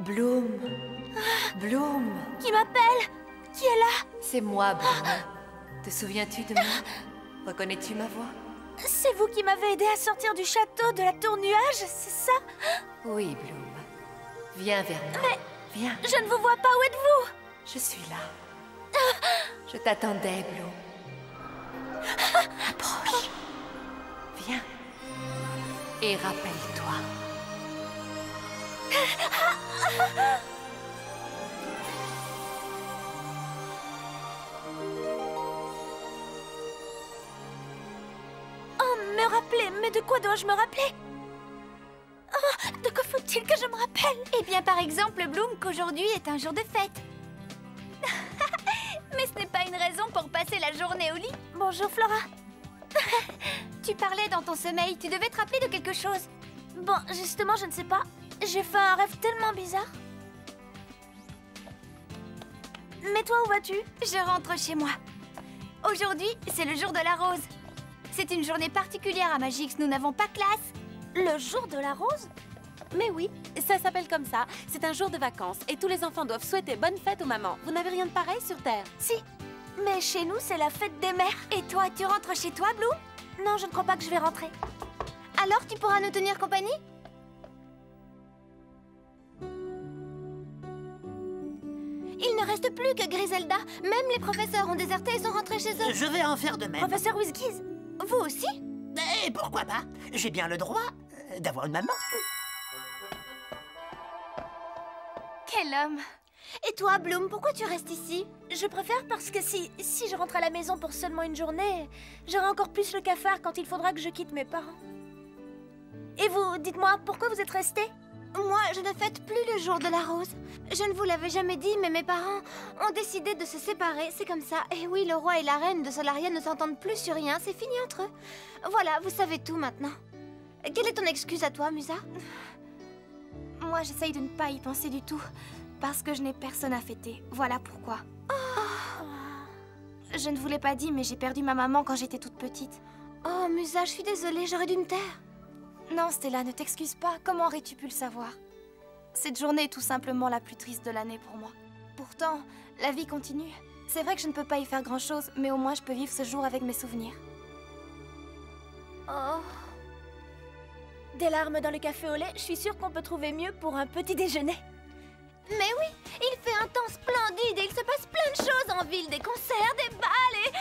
Bloom. Bloom. Qui m'appelle? Qui est là? C'est moi, Bloom. Te souviens-tu de moi? Reconnais-tu ma voix? C'est vous qui m'avez aidé à sortir du château de la tour nuage, c'est ça? Oui, Bloom. Viens vers moi. Mais viens. Je ne vous vois pas, où êtes-vous? Je suis là. Je t'attendais, Bloom. Approche. Viens. Et rappelle-toi. Oh, me rappeler? Mais de quoi dois-je me rappeler? Oh, de quoi faut-il que je me rappelle? Eh bien, par exemple, Bloom, qu'aujourd'hui est un jour de fête. Mais ce n'est pas une raison pour passer la journée au lit. Bonjour, Flora. Tu parlais dans ton sommeil, tu devais te rappeler de quelque chose. Bon, justement, je ne sais pas. J'ai fait un rêve tellement bizarre. Mais toi, où vas-tu? Je rentre chez moi. Aujourd'hui, c'est le jour de la rose. C'est une journée particulière à Magix, nous n'avons pas classe. Le jour de la rose? Mais oui, ça s'appelle comme ça. C'est un jour de vacances et tous les enfants doivent souhaiter bonne fête aux mamans. Vous n'avez rien de pareil sur Terre? Si, mais chez nous, c'est la fête des mères. Et toi, tu rentres chez toi, Blue? Non, je ne crois pas que je vais rentrer. Alors, tu pourras nous tenir compagnie? Il ne reste plus que Griselda. Même les professeurs ont déserté et sont rentrés chez eux. Je vais en faire de même. Professeur Whiskies, Vous aussi? Et pourquoi pas? J'ai bien le droit d'avoir une maman. Quel homme! Et toi, Bloom, pourquoi tu restes ici? je préfère parce que si je rentre à la maison pour seulement une journée, j'aurai encore plus le cafard quand il faudra que je quitte mes parents. Et vous, dites-moi, pourquoi vous êtes restés? Moi, je ne fête plus le jour de la rose. Je ne vous l'avais jamais dit, mais mes parents ont décidé de se séparer, c'est comme ça. Et oui, le roi et la reine de Solaria ne s'entendent plus sur rien, c'est fini entre eux. Voilà, vous savez tout maintenant. Quelle est ton excuse à toi, Musa? Moi, j'essaye de ne pas y penser du tout, parce que je n'ai personne à fêter. Voilà pourquoi. Je ne vous l'ai pas dit, mais j'ai perdu ma maman quand j'étais toute petite. Oh, Musa, je suis désolée, j'aurais dû me taire. Non, Stella, ne t'excuse pas. Comment aurais-tu pu le savoir? Cette journée est tout simplement la plus triste de l'année pour moi. Pourtant, la vie continue. C'est vrai que je ne peux pas y faire grand-chose, mais au moins je peux vivre ce jour avec mes souvenirs. Oh. Des larmes dans le café au lait, je suis sûre qu'on peut trouver mieux pour un petit déjeuner. Mais oui, il fait un temps splendide et il se passe plein de choses en ville, des concerts, des balles et...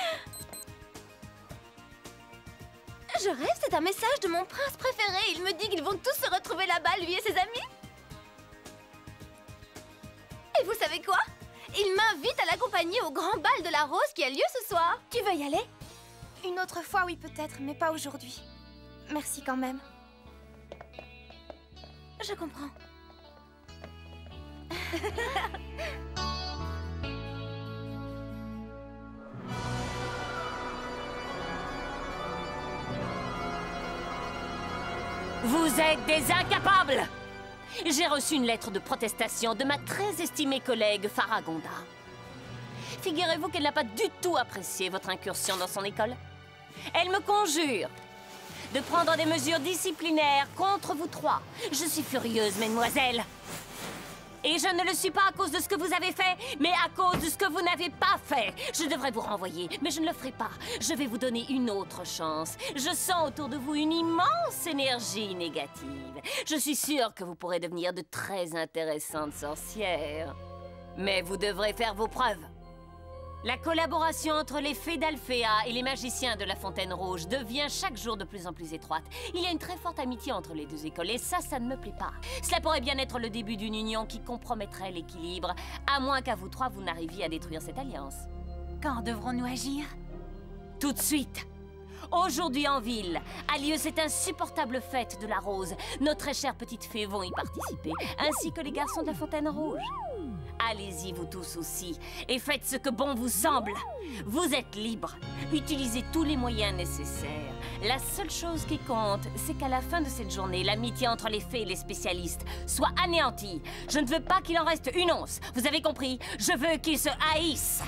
Je rêve, c'est un message de mon prince préféré. Il me dit qu'ils vont tous se retrouver là-bas, lui et ses amis. Et vous savez quoi? Il m'invite à l'accompagner au grand bal de la rose qui a lieu ce soir. Tu veux y aller? Une autre fois, oui peut-être, mais pas aujourd'hui. Merci quand même. Je comprends. Vous êtes des incapables! J'ai reçu une lettre de protestation de ma très estimée collègue Faragonda. Figurez-vous qu'elle n'a pas du tout apprécié votre incursion dans son école. Elle me conjure de prendre des mesures disciplinaires contre vous trois. Je suis furieuse, mesdemoiselles. Et je ne le suis pas à cause de ce que vous avez fait, mais à cause de ce que vous n'avez pas fait. Je devrais vous renvoyer, mais je ne le ferai pas. Je vais vous donner une autre chance. Je sens autour de vous une immense énergie négative. Je suis sûre que vous pourrez devenir de très intéressantes sorcières. Mais vous devrez faire vos preuves. La collaboration entre les fées d'Alphéa et les magiciens de la Fontaine Rouge devient chaque jour de plus en plus étroite. Il y a une très forte amitié entre les deux écoles et ça ne me plaît pas. Cela pourrait bien être le début d'une union qui compromettrait l'équilibre, à moins qu'à vous trois, vous n'arriviez à détruire cette alliance. Quand devrons-nous agir? Tout de suite! Aujourd'hui en ville, a lieu cette insupportable fête de la rose. Nos très chères petites fées vont y participer, ainsi que les garçons de la Fontaine Rouge. Allez-y, vous tous aussi, et faites ce que bon vous semble. Vous êtes libres. Utilisez tous les moyens nécessaires. La seule chose qui compte, c'est qu'à la fin de cette journée, l'amitié entre les fées et les spécialistes soit anéantie. Je ne veux pas qu'il en reste une once. Vous avez compris? Je veux qu'ils se haïssent.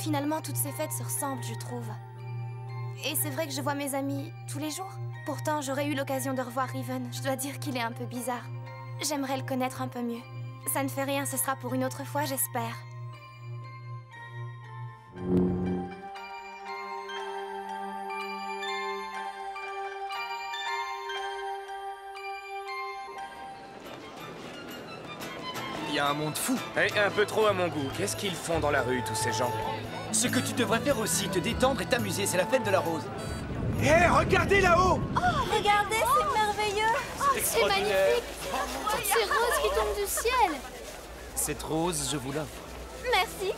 finalement, toutes ces fêtes se ressemblent, je trouve. Et c'est vrai que je vois mes amis tous les jours. Pourtant, j'aurais eu l'occasion de revoir Riven. Je dois dire qu'il est un peu bizarre. J'aimerais le connaître un peu mieux. Ça ne fait rien, ce sera pour une autre fois, j'espère. Il y a un monde fou. Et un peu trop à mon goût. Qu'est-ce qu'ils font dans la rue, tous ces gens? Ce que tu devrais faire aussi, te détendre et t'amuser, c'est la fête de la rose. Hé, regardez là-haut! Regardez, c'est merveilleux. C'est magnifique! Ces roses qui tombent du ciel! Cette rose, je vous l'offre. Merci!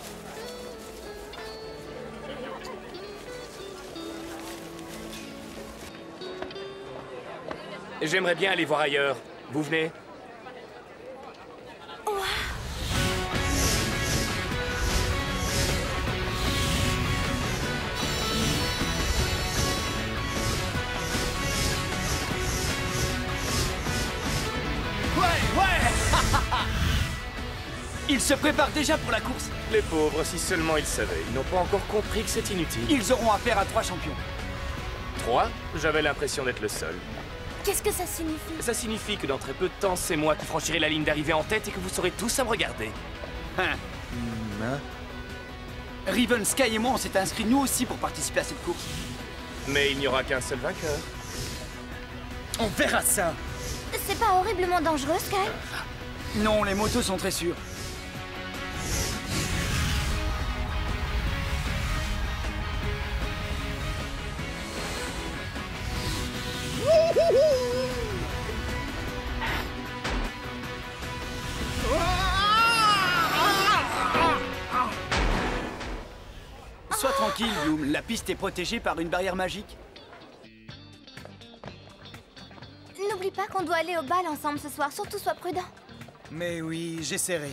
J'aimerais bien aller voir ailleurs. Vous venez? Ils se préparent déjà pour la course. Les pauvres, si seulement ils savaient. Ils n'ont pas encore compris que c'est inutile. Ils auront affaire à 3 champions. 3? J'avais l'impression d'être le seul. Qu'est-ce que ça signifie? Ça signifie que dans très peu de temps, c'est moi qui franchirai la ligne d'arrivée en tête et que vous serez tous à me regarder. Riven, Sky et moi, on s'est inscrits nous aussi pour participer à cette course. Mais il n'y aura qu'un seul vainqueur. On verra ça. C'est pas horriblement dangereux, Sky? Non, les motos sont très sûres. Sois tranquille, Bloom. La piste est protégée par une barrière magique. N'oublie pas qu'on doit aller au bal ensemble ce soir, surtout sois prudent. Mais oui, j'essaierai.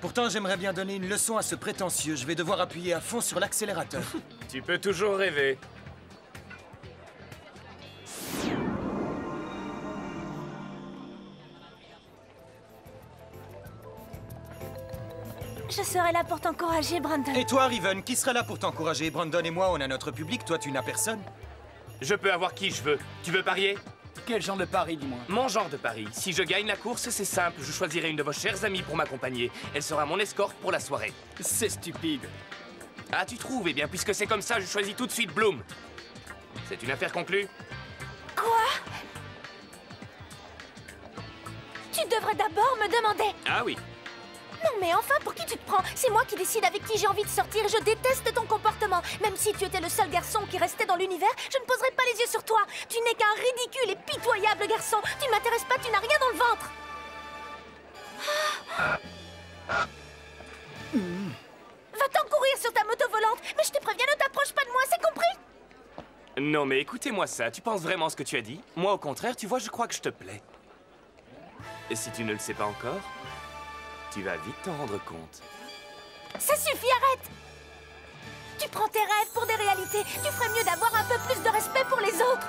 Pourtant, j'aimerais bien donner une leçon à ce prétentieux. Je vais devoir appuyer à fond sur l'accélérateur. Tu peux toujours rêver. Je serai là pour t'encourager, Brandon. Et toi, Riven, qui sera là pour t'encourager? Brandon et moi, on a notre public, toi, tu n'as personne. Je peux avoir qui je veux. Tu veux parier? Quel genre de pari, dis-moi? Mon genre de pari. Si je gagne la course, c'est simple. Je choisirai une de vos chères amies pour m'accompagner. Elle sera mon escorte pour la soirée. C'est stupide. Ah, tu trouves? Eh bien, puisque c'est comme ça, je choisis tout de suite Bloom. C'est une affaire conclue? Quoi? Tu devrais d'abord me demander. Ah oui. Non mais enfin, pour qui tu te prends? C'est moi qui décide avec qui j'ai envie de sortir. Je déteste ton comportement. Même si tu étais le seul garçon qui restait dans l'univers, je ne poserais pas les yeux sur toi. Tu n'es qu'un ridicule et pitoyable garçon. Tu ne m'intéresses pas, tu n'as rien dans le ventre. Va-t'en courir sur ta moto volante. Mais je te préviens, ne t'approche pas de moi, c'est compris? Non mais écoutez-moi ça. Tu penses vraiment ce que tu as dit? Moi au contraire, tu vois, je crois que je te plais. Et si tu ne le sais pas encore, tu vas vite t'en rendre compte. Ça suffit, arrête! Tu prends tes rêves pour des réalités. Tu ferais mieux d'avoir un peu plus de respect pour les autres.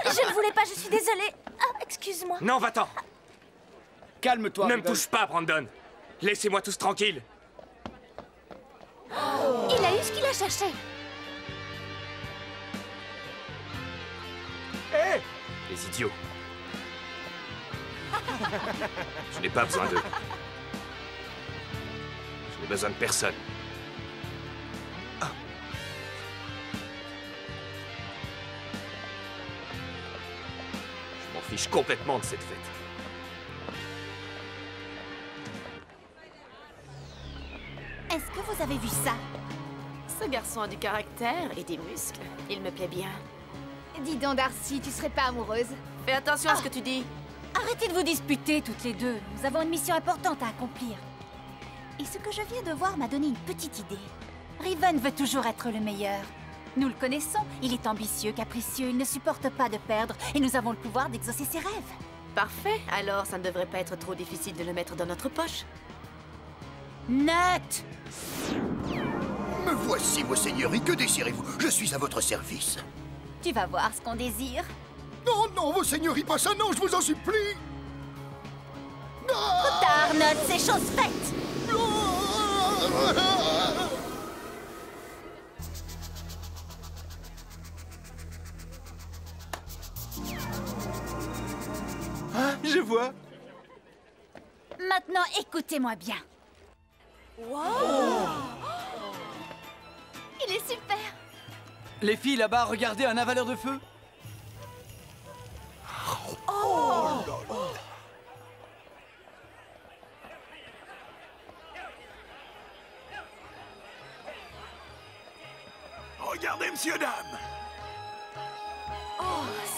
Je ne voulais pas, je suis désolée. Ah, excuse-moi. Non, va-t'en! Calme-toi. Ne me touche pas, Brandon! Laissez-moi tous tranquilles! Il a eu ce qu'il a cherché. Les idiots. Je n'ai pas besoin d'eux. Je n'ai besoin de personne. Ah. Je m'en fiche complètement de cette fête. Est-ce que vous avez vu ça? Ce garçon a du caractère et des muscles. Il me plaît bien. Dis donc, Darcy, tu serais pas amoureuse? Fais attention à ce que tu dis. Arrêtez de vous disputer toutes les deux. Nous avons une mission importante à accomplir. Et ce que je viens de voir m'a donné une petite idée. Riven veut toujours être le meilleur. Nous le connaissons, il est ambitieux, capricieux, il ne supporte pas de perdre, et nous avons le pouvoir d'exaucer ses rêves. Parfait. Alors, ça ne devrait pas être trop difficile de le mettre dans notre poche. Note! Me voici, vos seigneuries. Que désirez-vous? Je suis à votre service. Tu vas voir ce qu'on désire. Non, non, vos seigneuries, pas ça, non, je vous en supplie. Tard, note, c'est chose faite. Ah, je vois. Maintenant, écoutez-moi bien. Il est super. Les filles là-bas, regardez un avaleur de feu. Regardez, monsieur, dame.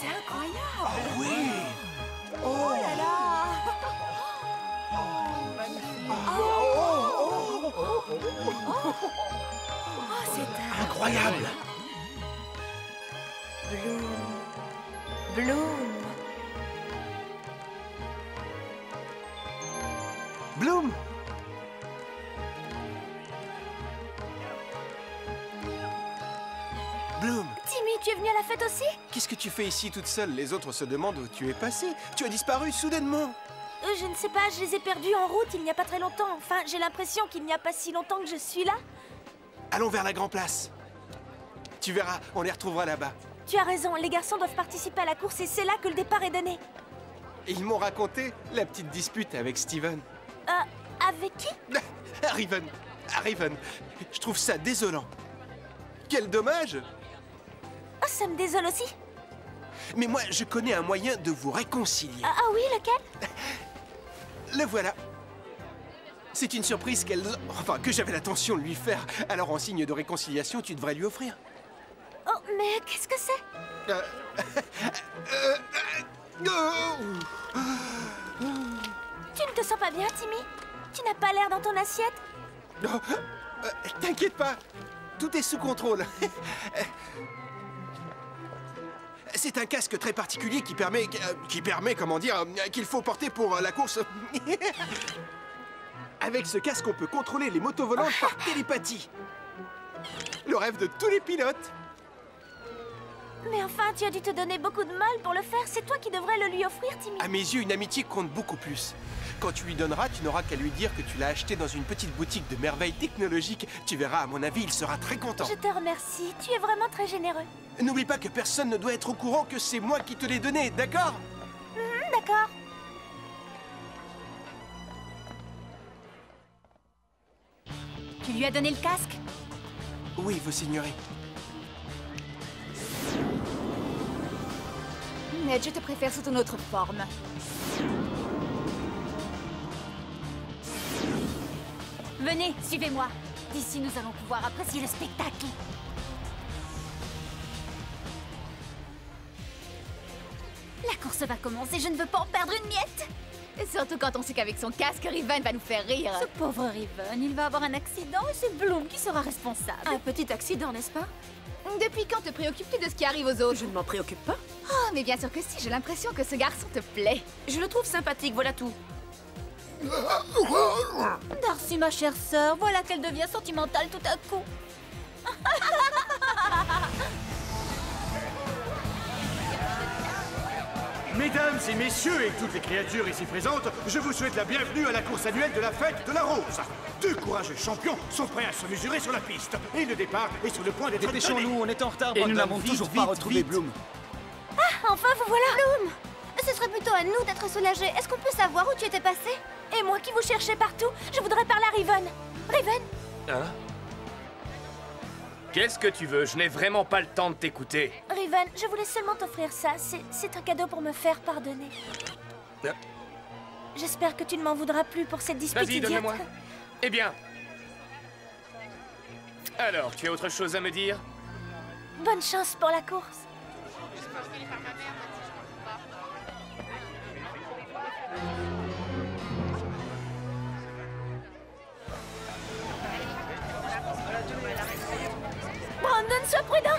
C'est incroyable. Oh oui. Oh là là. C'est Incroyable. Bloom. Bloom. Bloom, Timmy, tu es venu à la fête aussi? Qu'est-ce que tu fais ici toute seule? Les autres se demandent où tu es passée. Tu as disparu soudainement. Je ne sais pas, je les ai perdus en route il n'y a pas très longtemps. Enfin, j'ai l'impression qu'il n'y a pas si longtemps que je suis là. Allons vers la Grand Place. Tu verras, on les retrouvera là-bas. Tu as raison, les garçons doivent participer à la course et c'est là que le départ est donné. Et ils m'ont raconté la petite dispute avec Steven. Avec qui? Riven. Je trouve ça désolant. Quel dommage! Oh, ça me désole aussi. Mais moi, je connais un moyen de vous réconcilier. Ah oui, lequel? Le voilà. C'est une surprise que j'avais l'intention de lui faire. Alors, en signe de réconciliation, tu devrais lui offrir. Oh, mais qu'est-ce que c'est? Tu ne te sens pas bien, Timmy? Tu n'as pas l'air dans ton assiette? T'inquiète pas, tout est sous contrôle. C'est un casque très particulier qui permet, comment dire, qu'il faut porter pour la course. Avec ce casque, on peut contrôler les motos volantes par télépathie. Le rêve de tous les pilotes. Mais enfin, tu as dû te donner beaucoup de mal pour le faire. C'est toi qui devrais le lui offrir, Timmy. À mes yeux, une amitié compte beaucoup plus. Quand tu lui donneras, tu n'auras qu'à lui dire que tu l'as acheté dans une petite boutique de merveilles technologiques. Tu verras, à mon avis, il sera très content. Je te remercie. Tu es vraiment très généreux. N'oublie pas que personne ne doit être au courant que c'est moi qui te l'ai donné, d'accord? D'accord. Tu lui as donné le casque? Oui, vos seigneuries. Ned, je te préfère sous ton autre forme. Venez, suivez-moi. D'ici, nous allons pouvoir apprécier le spectacle. La course va commencer, je ne veux pas en perdre une miette. Et surtout quand on sait qu'avec son casque, Riven va nous faire rire. Ce pauvre Riven, il va avoir un accident et c'est Bloom qui sera responsable. Un petit accident, n'est-ce pas? Depuis quand te préoccupes-tu de ce qui arrive aux autres? Je ne m'en préoccupe pas. Oh, mais bien sûr que si, j'ai l'impression que ce garçon te plaît. Je le trouve sympathique, voilà tout. Darcy, ma chère sœur, voilà qu'elle devient sentimentale tout à coup. Mesdames et messieurs et toutes les créatures ici présentes, je vous souhaite la bienvenue à la course annuelle de la fête de la Rose. Deux courageux champions sont prêts à se mesurer sur la piste. Et le départ est sur le point d'être donné. Dépêchons-nous, on est en retard, Et nous Brandon. n'avons Vite, toujours vite, pas retrouvé vite. Bloom. Enfin, vous voilà. Bloom, ce serait plutôt à nous d'être soulagés. Est-ce qu'on peut savoir où tu étais passé? Et moi qui vous cherchais partout, je voudrais parler à Riven. Riven? Hein? Qu'est-ce que tu veux? Je n'ai vraiment pas le temps de t'écouter. Riven, je voulais seulement t'offrir ça. C'est un cadeau pour me faire pardonner. Ah. J'espère que tu ne m'en voudras plus pour cette dispute Vas-y, idiote. donne-le-moi. Eh bien. Alors, tu as autre chose à me dire? Bonne chance pour la course. Brandon, sois prudent.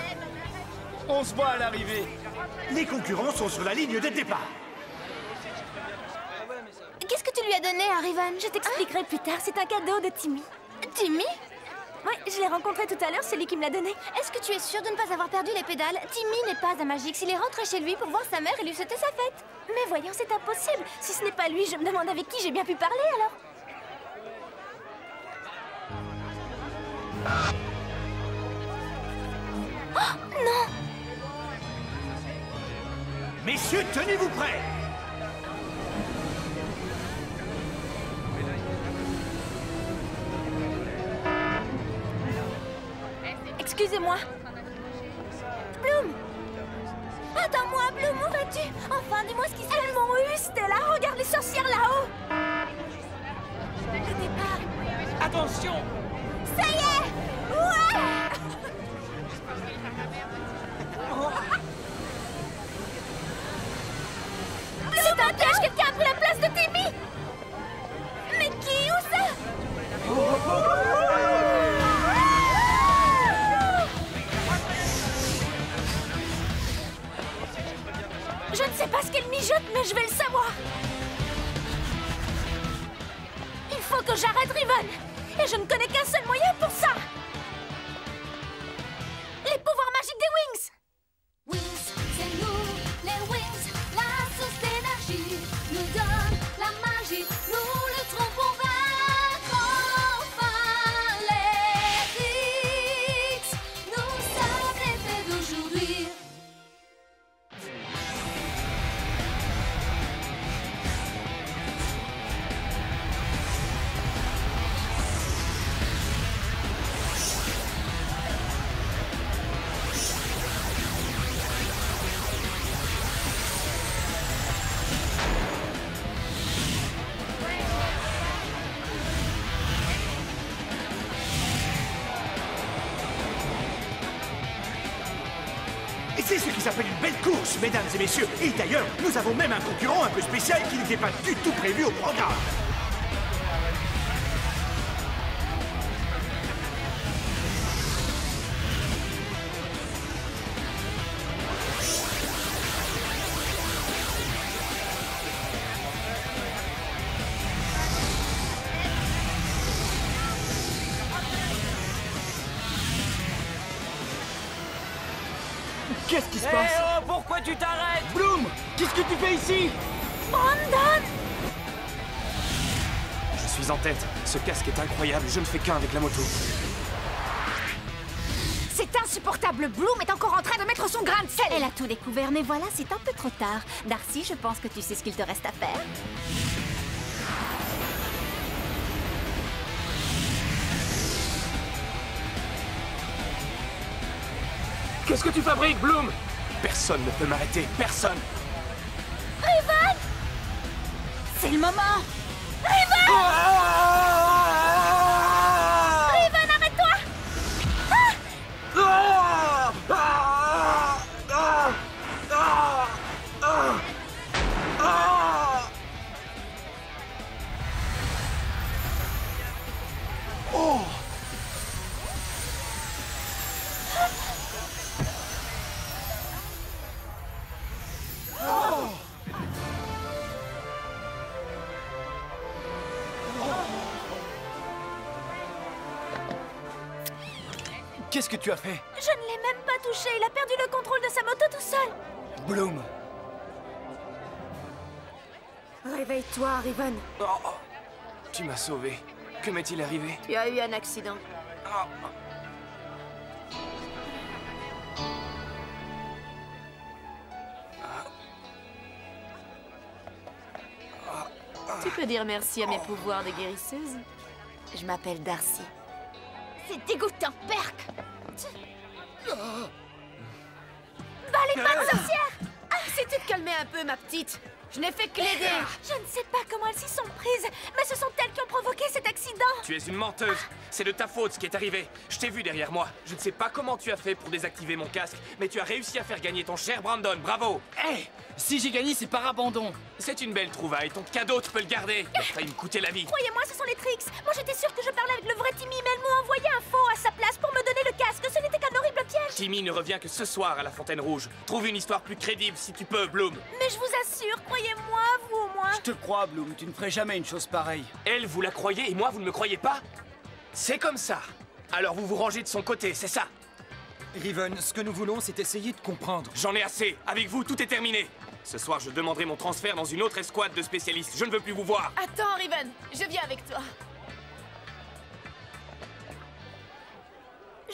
On se voit à l'arrivée. Les concurrents sont sur la ligne de départ. Qu'est-ce que tu lui as donné à Riven? Je t'expliquerai plus tard, c'est un cadeau de Timmy. Timmy? Oui, je l'ai rencontré tout à l'heure, c'est lui qui me l'a donné. Est-ce que tu es sûre de ne pas avoir perdu les pédales? Timmy n'est pas un Magix, il est rentré chez lui pour voir sa mère et lui souhaiter sa fête. Mais voyons, c'est impossible. Si ce n'est pas lui, je me demande avec qui j'ai bien pu parler alors. Oh, non! Messieurs, tenez-vous prêts! Excusez-moi. Bloom! Attends-moi, Bloom, où vas-tu? Enfin, dis-moi ce qui se passe. Elles m'ont eu, Stella. Regarde les sorcières là-haut. Le départ. Attention! Ça y est! Ouais! C'est un piège, quelqu'un a pris la place de Timmy! Mais qui? Où ça? Je ne sais pas ce qu'elle mijote, mais je vais le savoir. Il faut que j'arrête Riven. Et je ne connais qu'un seul moyen pour ça. Les pouvoirs magiques des Wings. Wings, c'est nous, les Wings. La source d'énergie nous donne la magie. Nous lutterons pour vaincre enfin les X. Nous sommes l'effet d'aujourd'hui. Et c'est ce qui s'appelle une belle course, mesdames et messieurs. Et d'ailleurs, nous avons même un concurrent un peu spécial qui n'était pas du tout prévu au programme. Qu'est-ce qui se passe? Oh, pourquoi tu t'arrêtes? Bloom! Qu'est-ce que tu fais ici? Brandon! Je suis en tête. Ce casque est incroyable. Je ne fais qu'un avec la moto. C'est insupportable. Bloom est encore en train de mettre son grain de sel. Elle a tout découvert, mais voilà, c'est un peu trop tard. Darcy, je pense que tu sais ce qu'il te reste à faire. Qu'est-ce que tu fabriques, Bloom? Personne ne peut m'arrêter. Personne. Riven! C'est le moment. Riven! Riven, arrête-toi! Oh! Qu'est-ce que tu as fait? Je ne l'ai même pas touché. Il a perdu le contrôle de sa moto tout seul. Bloom. Réveille-toi, Riven. Oh, tu m'as sauvé. Que m'est-il arrivé? Tu as eu un accident. Tu peux dire merci à mes pouvoirs de guérisseuse? Je m'appelle Darcy. C'est dégoûtant, Perk. Bah, les pas de sorcière! Si tu te calmais un peu, ma petite. Je n'ai fait que l'aider. Je ne sais pas comment elles s'y sont prises, mais ce sont elles qui ont provoqué cet accident. Tu es une menteuse. C'est de ta faute ce qui est arrivé. Je t'ai vu derrière moi. Je ne sais pas comment tu as fait pour désactiver mon casque, mais tu as réussi à faire gagner ton cher Brandon. Bravo. Hé! Si j'ai gagné, c'est par abandon. C'est une belle trouvaille. Ton cadeau, tu peux le garder. Il a failli me coûter la vie. Croyez-moi, ce sont les tricks. Moi, j'étais sûre que je parlais avec le vrai Timmy, mais elles m'ont envoyé un faux à sa place pour me donner le casque. Ce n'était qu'un horrible piège. Timmy ne revient que ce soir à la Fontaine Rouge. Trouve une histoire plus crédible si tu peux, Bloom. Mais je vous assure, croyez-moi, vous au moins. Je te crois, Bloom. Tu ne ferais jamais une chose pareille. Elle, vous la croyez et moi, vous ne me croyez pas? C'est comme ça. Alors vous vous rangez de son côté, c'est ça? Riven, ce que nous voulons, c'est essayer de comprendre. J'en ai assez. Avec vous, tout est terminé. Ce soir, je demanderai mon transfert dans une autre escouade de spécialistes. Je ne veux plus vous voir. Attends, Riven, je viens avec toi.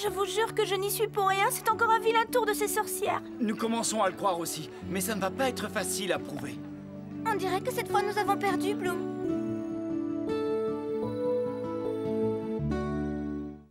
Je vous jure que je n'y suis pour rien, c'est encore un vilain tour de ces sorcières. Nous commençons à le croire aussi, mais ça ne va pas être facile à prouver. On dirait que cette fois nous avons perdu, Bloom.